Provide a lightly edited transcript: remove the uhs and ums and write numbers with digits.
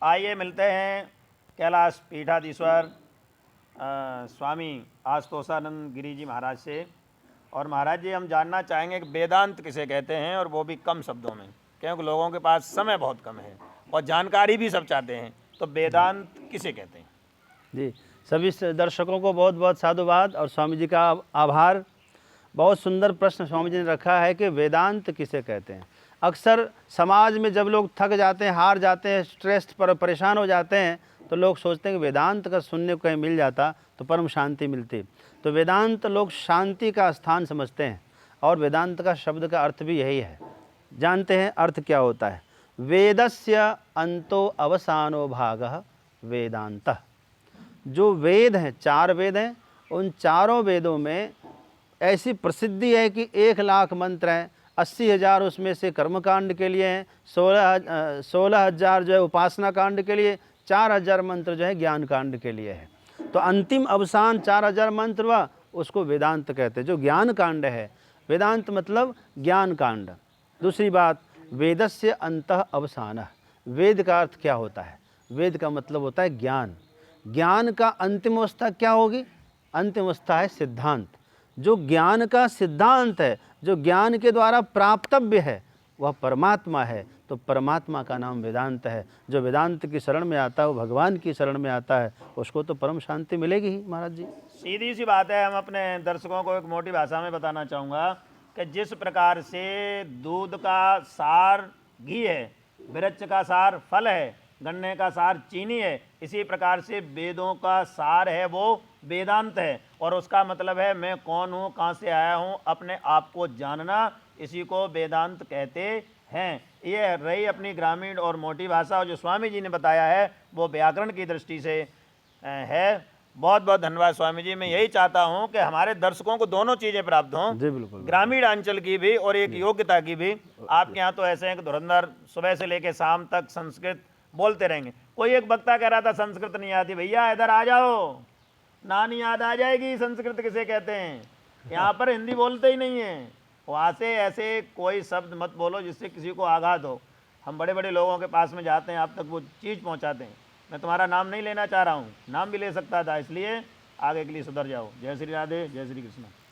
आइए मिलते हैं कैलाश पीठाधीश्वर स्वामी आशुतोषानंद गिरी जी महाराज से। और महाराज जी, हम जानना चाहेंगे कि वेदांत किसे कहते हैं, और वो भी कम शब्दों में, क्योंकि लोगों के पास समय बहुत कम है और जानकारी भी सब चाहते हैं। तो वेदांत किसे कहते हैं? जी, सभी दर्शकों को बहुत बहुत साधुवाद और स्वामी जी का आभार। बहुत सुंदर प्रश्न स्वामी जी ने रखा है कि वेदांत किसे कहते हैं। अक्सर समाज में जब लोग थक जाते हैं, हार जाते हैं, स्ट्रेस पर परेशान हो जाते हैं, तो लोग सोचते हैं कि वेदांत का सुनने को कहीं मिल जाता तो परम शांति मिलती। तो वेदांत लोग शांति का स्थान समझते हैं, और वेदांत का शब्द का अर्थ भी यही है। जानते हैं अर्थ क्या होता है? वेदस्य अंतो अवसानो भागः वेदांतः। जो वेद हैं, 4 वेद हैं, उन चारों वेदों में ऐसी प्रसिद्धि है कि 1,00,000 मंत्र हैं। 80,000 उसमें से कर्मकांड के लिए हैं, 16,000 जो है उपासना कांड के लिए, 4,000 मंत्र जो है ज्ञान कांड के लिए है। तो अंतिम अवसान 4,000 मंत्र हुआ, उसको वेदांत कहते हैं, जो ज्ञान कांड है। वेदांत मतलब ज्ञान कांड। दूसरी बात, वेदस्य अंतः अवसानः। वेद का अर्थ क्या होता है? वेद का मतलब होता है ज्ञान। ज्ञान का अंतिम अवस्था क्या होगी? अंतिम अवस्था है सिद्धांत। जो ज्ञान का सिद्धांत है, जो ज्ञान के द्वारा प्राप्तव्य है, वह परमात्मा है। तो परमात्मा का नाम वेदांत है। जो वेदांत की शरण में आता है, वो भगवान की शरण में आता है, उसको तो परम शांति मिलेगी ही। महाराज जी, सीधी सी बात है। हम अपने दर्शकों को एक मोटी भाषा में बताना चाहूँगा कि जिस प्रकार से दूध का सार घी है, वृक्ष का सार फल है, गन्ने का सार चीनी है, इसी प्रकार से वेदों का सार है वो वेदांत है। और उसका मतलब है मैं कौन हूँ, कहाँ से आया हूँ, अपने आप को जानना, इसी को वेदांत कहते हैं। ये रही अपनी ग्रामीण और मोटी भाषा। और जो स्वामी जी ने बताया है वो व्याकरण की दृष्टि से है। बहुत बहुत धन्यवाद स्वामी जी। मैं यही चाहता हूँ कि हमारे दर्शकों को दोनों चीज़ें प्राप्त हों, जी बिल्कुल। ग्रामीण अंचल की भी और एक योग्यता की भी। आपके यहाँ तो ऐसे हैं कि धुरंधर सुबह से लेकर शाम तक संस्कृत बोलते रहेंगे। कोई एक वक्ता कह रहा था संस्कृत नहीं आती, भैया इधर आ जाओ, नानी याद आ जाएगी संस्कृत किसे कहते हैं। यहाँ पर हिंदी बोलते ही नहीं है। वहाँ से ऐसे कोई शब्द मत बोलो जिससे किसी को आघात हो। हम बड़े बड़े लोगों के पास में जाते हैं, आप तक वो चीज़ पहुँचाते हैं। मैं तुम्हारा नाम नहीं लेना चाह रहा हूँ, नाम भी ले सकता था, इसलिए आगे के लिए सुधर जाओ। जय श्री राधे, जय श्री कृष्ण।